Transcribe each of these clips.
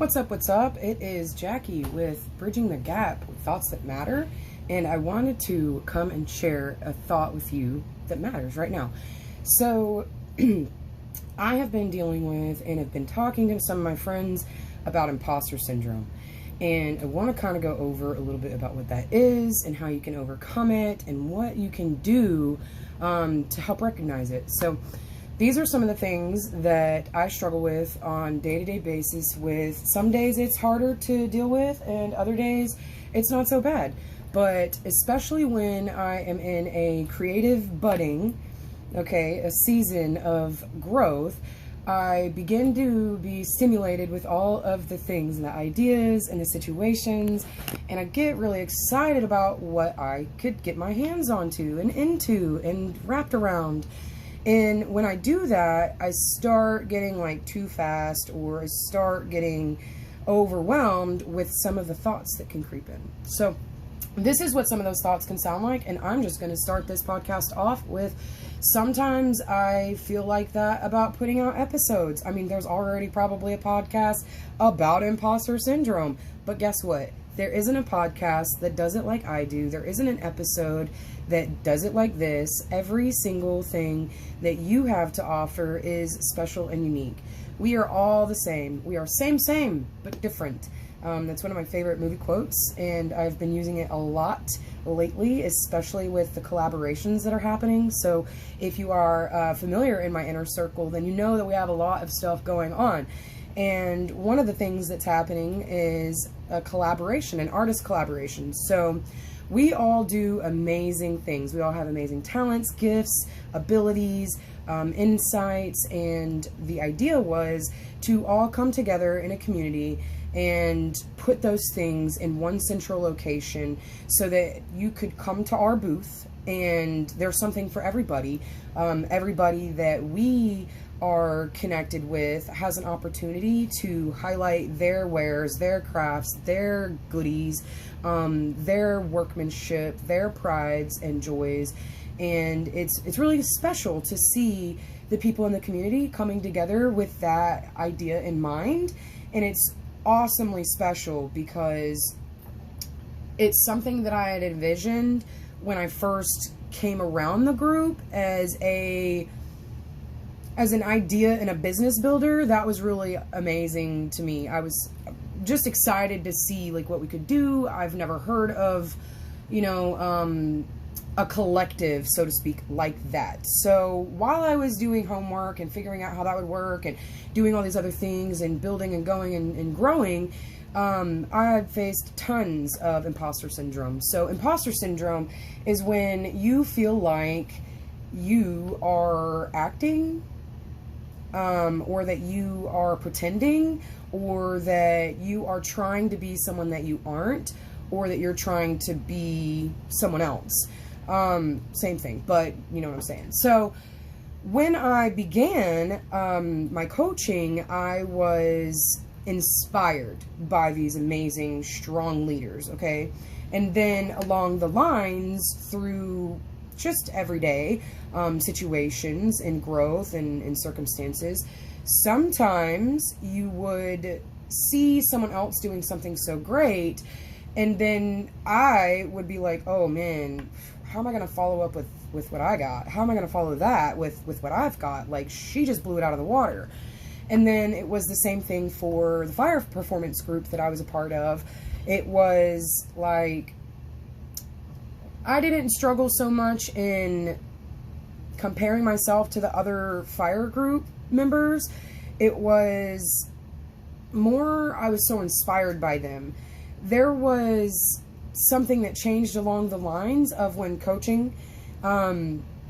What's up, what's up? It is Jackie with Bridging the Gap with Thoughts That Matter, and I wanted to come and share a thought with you that matters right now. So, I have been dealing with and have been talking to some of my friends about imposter syndrome, and I want to kind of go over a little bit about what that is and how you can overcome it and what you can do to help recognize it. So, these are some of the things that I struggle with on a day-to-day basis. With some days it's harder to deal with and other days it's not so bad. But especially when I am in a creative budding, a season of growth, I begin to be stimulated with all of the things and the ideas and the situations, and I get really excited about what I could get my hands onto and into and wrapped around. And when I do that, I start getting like too fast, or I start getting overwhelmed with some of the thoughts that can creep in. So this is what some of those thoughts can sound like, and I'm just going to start this podcast off with, sometimes I feel like that about putting out episodes. I mean, there's already probably a podcast about imposter syndrome, but guess what? There isn't a podcast that does it like I do. There isn't an episode that does it like this. Every single thing that you have to offer is special and unique. We are all the same. We are same, but different. That's one of my favorite movie quotes, and I've been using it a lot lately, especially with the collaborations that are happening. So if you are familiar in my inner circle, then you know that we have a lot of stuff going on. And one of the things that's happening is a collaboration, an artist collaboration. So we all do amazing things. We all have amazing talents, gifts, abilities, insights, and the idea was to all come together in a community and put those things in one central location so that you could come to our booth and there's something for everybody. Everybody that we are connected with has an opportunity to highlight their wares, their crafts, their goodies, their workmanship, their prides and joys. And it's really special to see the people in the community coming together with that idea in mind. And it's awesomely special because it's something that I had envisioned when I first came around the group as an idea and a business builder. That was really amazing to me. I was just excited to see like what we could do. I've never heard of, a collective, so to speak, like that. So while I was doing homework and figuring out how that would work and doing all these other things and building and going and growing, I had faced tons of imposter syndrome. So imposter syndrome is when you feel like you are acting, or that you are pretending, or that you are trying to be someone that you aren't, or that you're trying to be someone else. Same thing, but you know what I'm saying. So when I began my coaching, I was inspired by these amazing, strong leaders, okay? And then along the lines, through just everyday situations and growth and circumstances, sometimes you would see someone else doing something so great, and then I would be like, oh man, how am I going to follow up with what I got? How am I going to follow that with what I've got? Like, she just blew it out of the water. And then it was the same thing for the fire performance group that I was a part of. It was like, I didn't struggle so much in comparing myself to the other fire group members. It was more, I was so inspired by them. There was something that changed along the lines of when coaching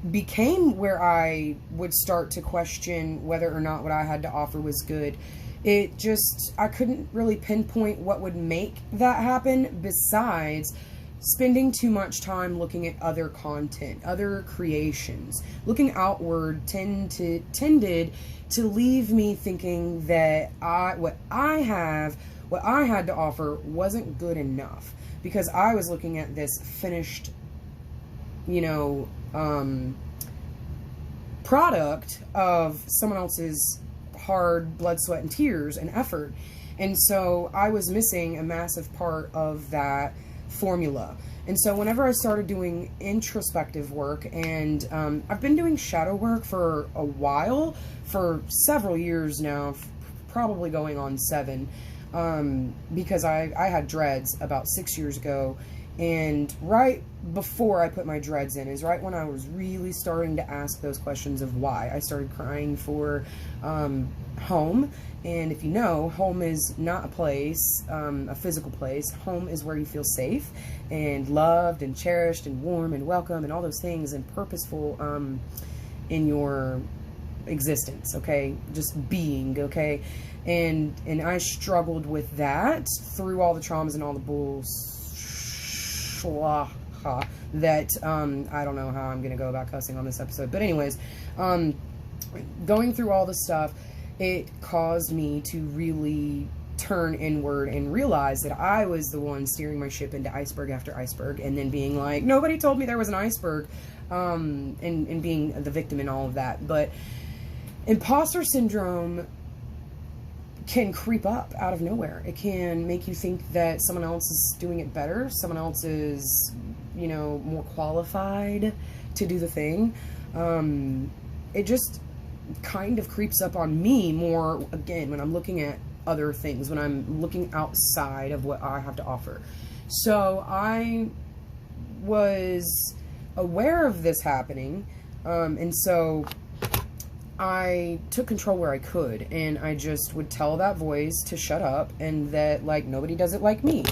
became where I would start to question whether or not what I had to offer was good. I couldn't really pinpoint what would make that happen, besides spending too much time looking at other content, other creations. Looking outward tended to leave me thinking that what I had to offer wasn't good enough, because I was looking at this finished, product of someone else's hard blood, sweat, and tears and effort. And so I was missing a massive part of that formula. And so whenever I started doing introspective work, and I've been doing shadow work for a while, for several years now, probably going on 7, because I had dreads about 6 years ago. And right before I put my dreads in is right when I was really starting to ask those questions of why. I started crying for home. And if you know, home is not a place, a physical place. Home is where you feel safe and loved and cherished and warm and welcome and all those things, and purposeful in your existence, okay? Just being, okay? And I struggled with that through all the traumas and all the that I don't know how I'm gonna go about cussing on this episode, but anyways, going through all the stuff, it caused me to really turn inward and realize that I was the one steering my ship into iceberg after iceberg, and then being like, nobody told me there was an iceberg, and being the victim in all of that. But imposter syndrome can creep up out of nowhere. It can make you think that someone else is doing it better, someone else is, you know, more qualified to do the thing. It just kind of creeps up on me more, again, when I'm looking at other things, when I'm looking outside of what I have to offer. So I was aware of this happening, and so I took control where I could, and I just would tell that voice to shut up, and that, like, nobody does it like me.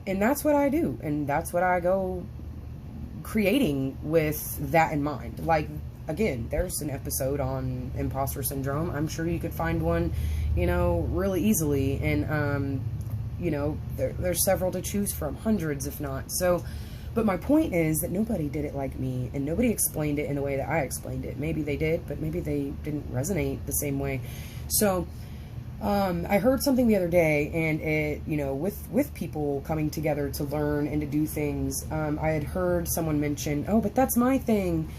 And that's what I do, and that's what I go creating with that in mind. Like, again, there's an episode on imposter syndrome. I'm sure you could find one, you know, really easily, and you know, there's several to choose from, hundreds if not. So, but my point is that nobody did it like me, and nobody explained it in the way that I explained it. Maybe they did, but maybe they didn't resonate the same way. So I heard something the other day, and it, you know, with people coming together to learn and to do things, I had heard someone mention, oh, but that's my thing.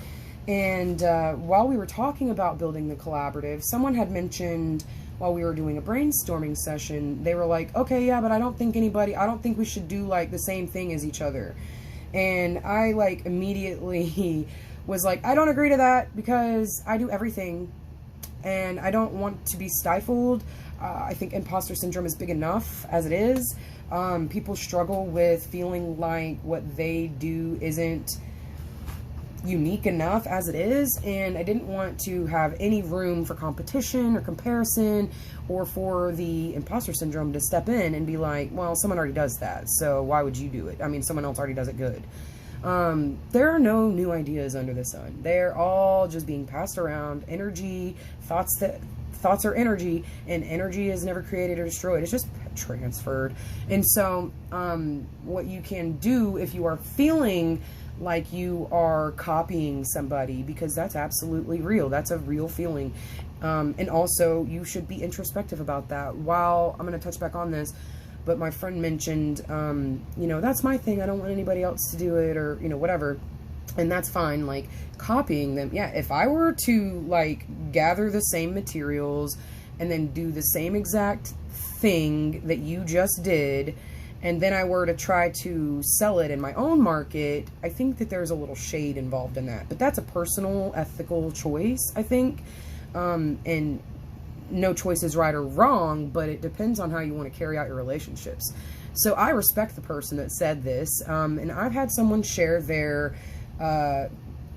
And while we were talking about building the collaborative, someone had mentioned, while we were doing a brainstorming session, they were like, okay, yeah, but I don't think we should do like the same thing as each other. And I like immediately was like, I don't agree to that, because I do everything and I don't want to be stifled. I think imposter syndrome is big enough as it is. People struggle with feeling like what they do isn't unique enough as it is, and I didn't want to have any room for competition or comparison, or for the imposter syndrome to step in and be like, well, someone already does that, so why would you do it? I mean, someone else already does it good. There are no new ideas under the sun. They're all just being passed around. Energy, thoughts are energy, and energy is never created or destroyed. It's just transferred. And so what you can do if you are feeling like you are copying somebody, because that's absolutely real. That's a real feeling. And also you should be introspective about that. While I'm going to touch back on this, but my friend mentioned, you know, that's my thing. I don't want anybody else to do it, or, you know, whatever. And that's fine. Like, copying them. Yeah. If I were to like gather the same materials and then do the same exact thing that you just did, and then I were to try to sell it in my own market, I think that there's a little shade involved in that. But that's a personal, ethical choice, I think. And no choice is right or wrong, but it depends on how you want to carry out your relationships. So I respect the person that said this. And I've had someone share their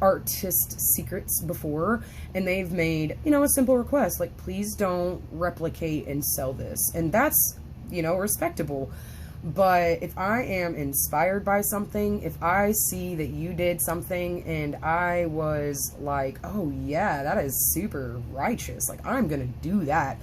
artist secrets before, and they've made, you know, a simple request, like, please don't replicate and sell this. And that's, you know, respectable. But if I am inspired by something, if I see that you did something and I was like, oh yeah, that is super righteous, like, I'm going to do that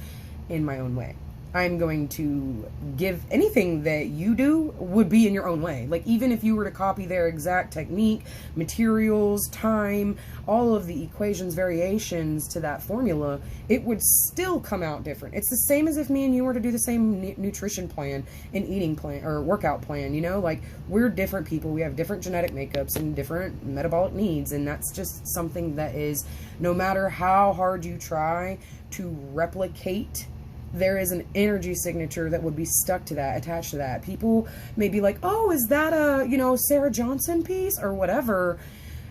in my own way. I'm going to give anything that you do would be in your own way. Like, even if you were to copy their exact technique, materials, time, all of the equations, variations to that formula, it would still come out different. It's the same as if me and you were to do the same nutrition plan and eating plan or workout plan, you know, like, we're different people. We have different genetic makeups and different metabolic needs. And that's just something that is, no matter how hard you try to replicate there is an energy signature that would be stuck to that, attached to that. People may be like, oh, is that a, you know, Sarah Johnson piece or whatever?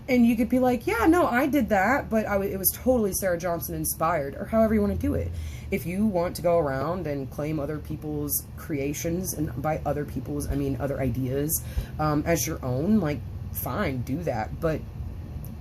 And you could be like, yeah, no, I did that, but it was totally Sarah Johnson inspired, or however you want to do it. If you want to go around and claim other people's creations, and by other people's, I mean other ideas, as your own, like, fine, do that. But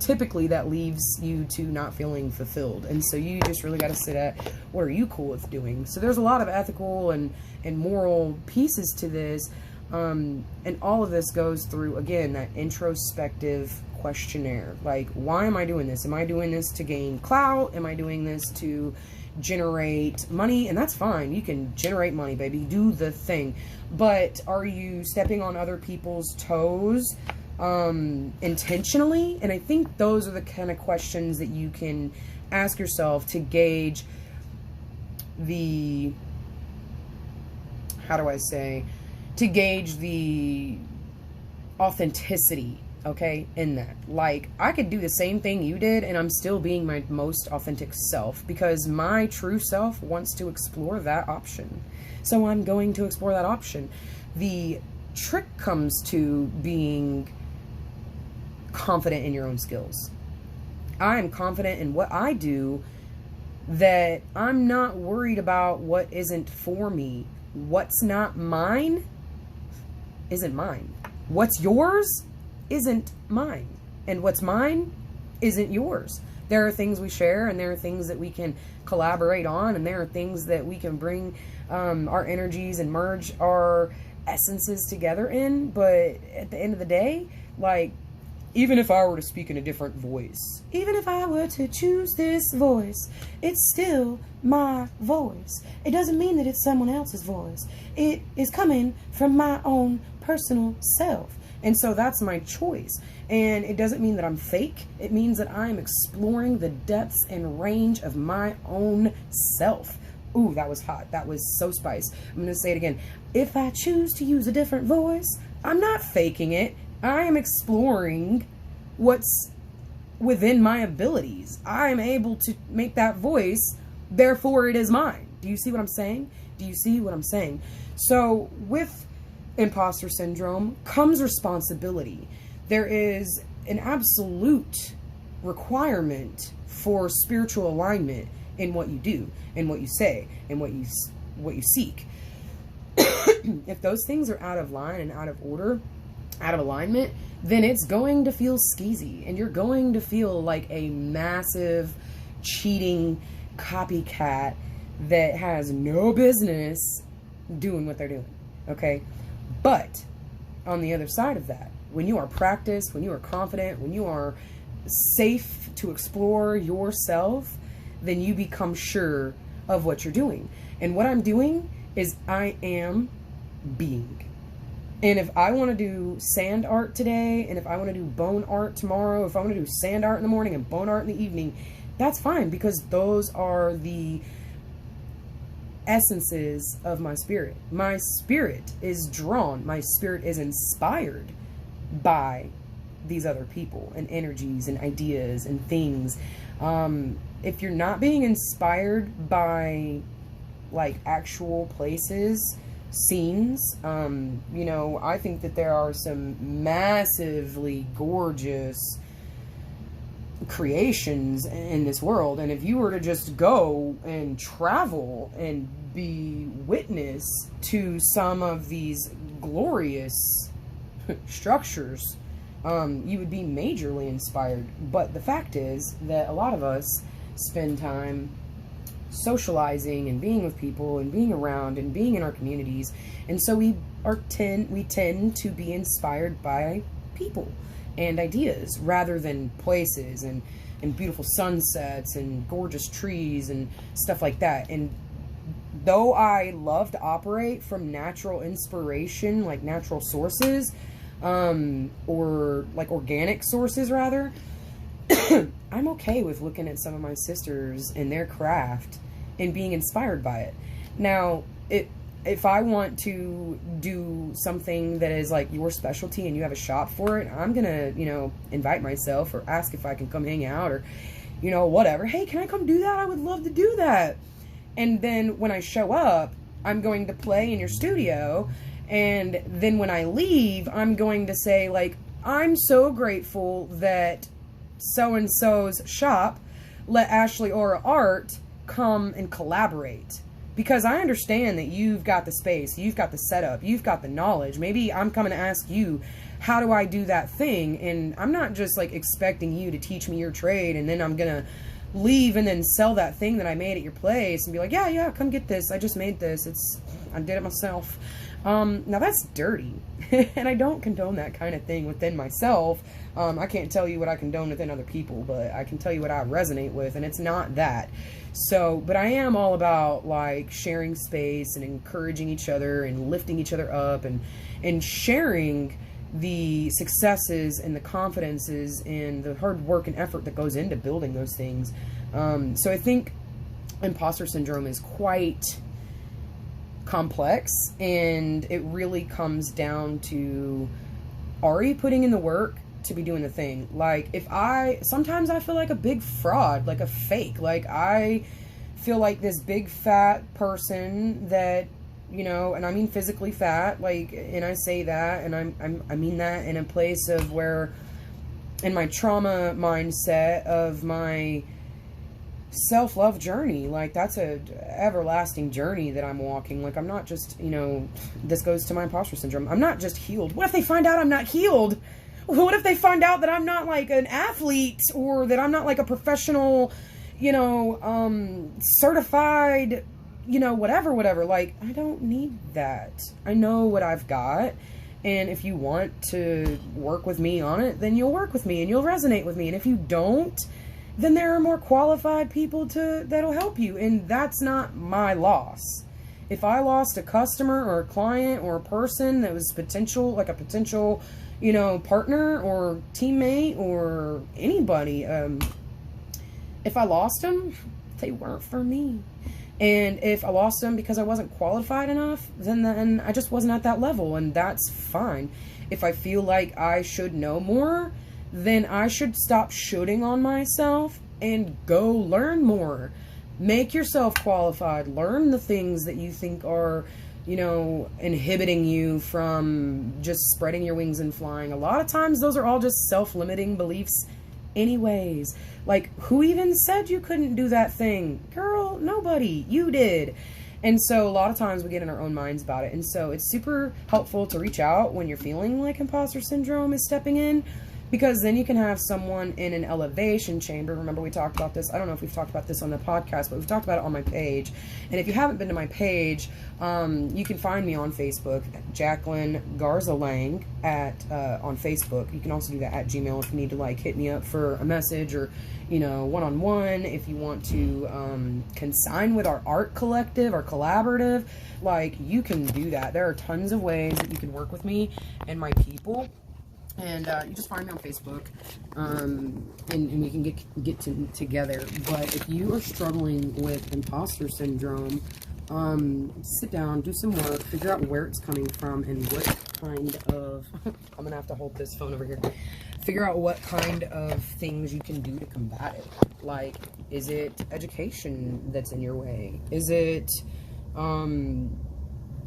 typically that leaves you to not feeling fulfilled. And so you just really got to sit at, what are you cool with doing? So there's a lot of ethical and moral pieces to this. And all of this goes through, again, that introspective questionnaire. Like, why am I doing this? Am I doing this to gain clout? Am I doing this to generate money? And that's fine. You can generate money, baby. Do the thing. But are you stepping on other people's toes intentionally? And I think those are the kind of questions that you can ask yourself to gauge the, how do I say, to gauge the authenticity, okay, in that. Like, I could do the same thing you did and I'm still being my most authentic self, because my true self wants to explore that option. So I'm going to explore that option. The trick comes to being confident in your own skills. I am confident in what I do, that I'm not worried about what isn't for me. What's not mine isn't mine. What's yours isn't mine. And what's mine isn't yours. There are things we share, and there are things that we can collaborate on, and there are things that we can bring our energies and merge our essences together in. But at the end of the day, like, even if I were to speak in a different voice, even if I were to choose this voice, it's still my voice. It doesn't mean that it's someone else's voice. It is coming from my own personal self. And so that's my choice. And it doesn't mean that I'm fake. It means that I'm exploring the depths and range of my own self. Ooh, that was hot. That was so spice. I'm going to say it again. If I choose to use a different voice, I'm not faking it. I am exploring what's within my abilities. I am able to make that voice, therefore it is mine. Do you see what I'm saying? Do you see what I'm saying? So with imposter syndrome comes responsibility. There is an absolute requirement for spiritual alignment in what you do, in what you say, and what you seek. If those things are out of line and out of order, out of alignment, then it's going to feel skeezy, and you're going to feel like a massive cheating copycat that has no business doing what they're doing. Okay? But on the other side of that, when you are practiced, when you are confident, when you are safe to explore yourself, then you become sure of what you're doing. And what I'm doing is I am being. And if I want to do sand art today, and if I want to do bone art tomorrow, if I want to do sand art in the morning and bone art in the evening, that's fine, because those are the essences of my spirit. My spirit is drawn, my spirit is inspired by these other people and energies and ideas and things. If you're not being inspired by like actual places, scenes, you know, I think that there are some massively gorgeous creations in this world, and if you were to just go and travel and be witness to some of these glorious structures, you would be majorly inspired. But the fact is that a lot of us spend time socializing and being with people and being around and being in our communities, and so we tend to be inspired by people and ideas rather than places and beautiful sunsets and gorgeous trees and stuff like that. And though I love to operate from natural inspiration, like natural sources, or like organic sources rather, I'm okay with looking at some of my sisters and their craft and being inspired by it. Now, if I want to do something that is like your specialty and you have a shop for it, I'm gonna, you know, invite myself or ask if I can come hang out or, you know, whatever. Hey, can I come do that? I would love to do that. And then when I show up, I'm going to play in your studio. And then when I leave, I'm going to say, like, I'm so grateful that so-and-so's shop let Ashley Aura Art come and collaborate. Because I understand that you've got the space, you've got the setup, you've got the knowledge. Maybe I'm coming to ask you, how do I do that thing? And I'm not just like expecting you to teach me your trade and then I'm gonna leave and then sell that thing that I made at your place and be like, yeah, come get this. I just made this. I did it myself. Now that's dirty. And I don't condone that kind of thing within myself. I can't tell you what I condone within other people, but I can tell you what I resonate with, and it's not that. So, but I am all about like sharing space and encouraging each other and lifting each other up and sharing the successes and the confidences and the hard work and effort that goes into building those things. So I think imposter syndrome is quite complex, and it really comes down to, are you putting in the work to be doing the thing? Like, sometimes I feel like a big fraud, like a fake, like I feel like this big fat person that, you know, and I mean physically fat, like, and I say that, and I mean that in a place of where, in my trauma mindset of my self-love journey, like that's a everlasting journey that I'm walking. Like, I'm not just, you know, this goes to my imposter syndrome, I'm not just healed. What if they find out I'm not healed? What if they find out that I'm not like an athlete, or that I'm not like a professional, you know, certified, you know, whatever. Like, I don't need that. I know what I've got. And if you want to work with me on it, then you'll work with me and you'll resonate with me. And if you don't, then there are more qualified people that'll help you. And that's not my loss. If I lost a customer or a client or a person that was a potential, you know, partner or teammate or anybody, if I lost them, they weren't for me. And if I lost them because I wasn't qualified enough, then I just wasn't at that level, and that's fine. If I feel like I should know more, then I should stop shooting on myself and go learn more. Make yourself qualified. Learn the things that you think are, you know, inhibiting you from just spreading your wings and flying. A lot of times those are all just self-limiting beliefs anyways. Like, who even said you couldn't do that thing? Girl, nobody. You did. And so a lot of times we get in our own minds about it. And so it's super helpful to reach out when you're feeling like imposter syndrome is stepping in, because then you can have someone in an elevation chamber. Remember, we talked about this. I don't know if we've talked about this on the podcast, but we've talked about it on my page. And if you haven't been to my page, you can find me on Facebook, Jacqueline Garza Lang on Facebook. You can also do that at Gmail if you need to like hit me up for a message, or, you know, one-on-one. If you want to consign with our art collective, our collaborative, like, you can do that. There are tons of ways that you can work with me and my people. And you just find me on Facebook, and we can get together. But if you are struggling with imposter syndrome, sit down, do some work, figure out where it's coming from and what kind of I'm gonna have to hold this phone over here. Figure out what kind of things you can do to combat it. Like, is it education that's in your way? Is it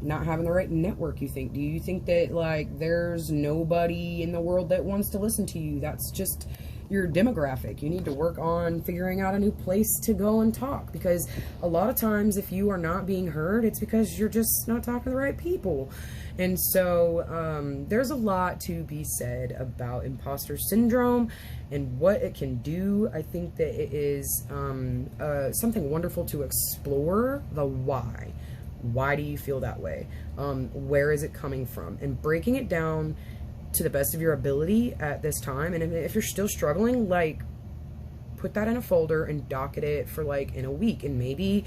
not having the right network, you think? Do you think that, like, there's nobody in the world that wants to listen to you? That's just your demographic. You need to work on figuring out a new place to go and talk, because a lot of times if you are not being heard, it's because you're just not talking to the right people. And so there's a lot to be said about imposter syndrome and what it can do. I think that it is something wonderful to explore the why. Why do you feel that way? Where is it coming from? And breaking it down to the best of your ability at this time. And if you're still struggling, like, put that in a folder and docket it for like in a week, and maybe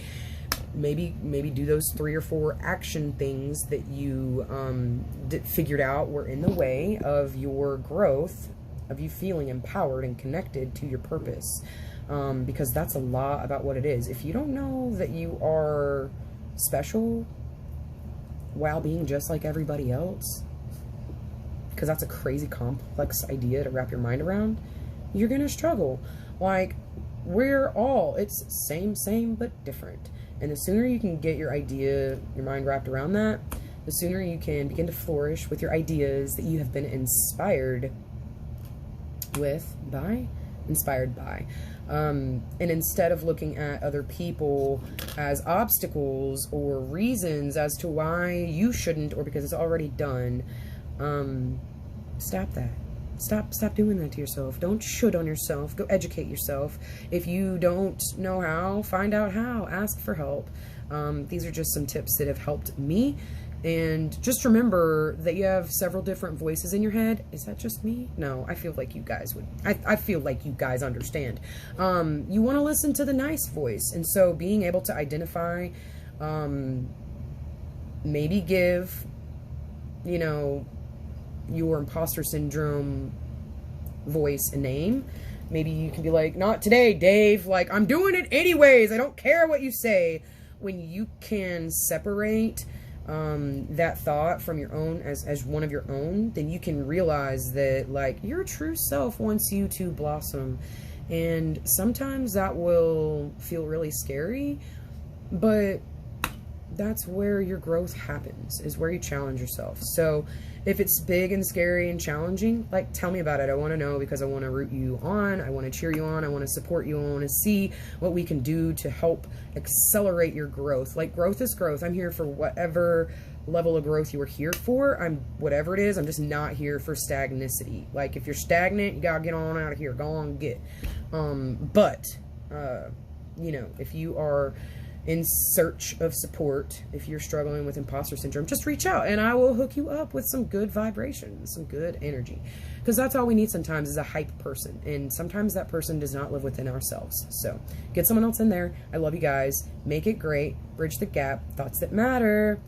do those 3 or 4 action things that you figured out were in the way of your growth, of you feeling empowered and connected to your purpose. Because that's a lot about what it is. If you don't know that you are special while being just like everybody else, because that's a crazy complex idea to wrap your mind around, you're gonna struggle. Like, we're all, it's same but different. And the sooner you can get your mind wrapped around that, the sooner you can begin to flourish with your ideas that you have been inspired by. And instead of looking at other people as obstacles or reasons as to why you shouldn't, or because it's already done, stop that. Stop doing that to yourself. Don't should on yourself. Go educate yourself. If you don't know how, find out how. Ask for help. These are just some tips that have helped me. And just remember that you have several different voices in your head. Is that just me? No, I feel like you guys would. I feel like you guys understand. You want to listen to the nice voice. And so being able to identify, maybe give, your imposter syndrome voice a name. Maybe you can be like, not today, Dave. Like, I'm doing it anyways. I don't care what you say. When you can separate that thought from your own as one of your own, then you can realize that, like, your true self wants you to blossom. And sometimes that will feel really scary, but that's where your growth happens, is where you challenge yourself. So if it's big and scary and challenging, like, tell me about it. I want to know, because I want to root you on. I want to cheer you on. I want to support you. I want to see what we can do to help accelerate your growth. Like, growth is growth. I'm here for whatever level of growth you are here for. Whatever it is, I'm just not here for stagnicity. Like, if you're stagnant, you gotta get on out of here. Go on, get. If you are in search of support, if you're struggling with imposter syndrome, just reach out and I will hook you up with some good vibrations, some good energy. Because that's all we need sometimes, is a hype person. And sometimes that person does not live within ourselves. So get someone else in there. I love you guys. Make it great. Bridge the gap. Thoughts that matter.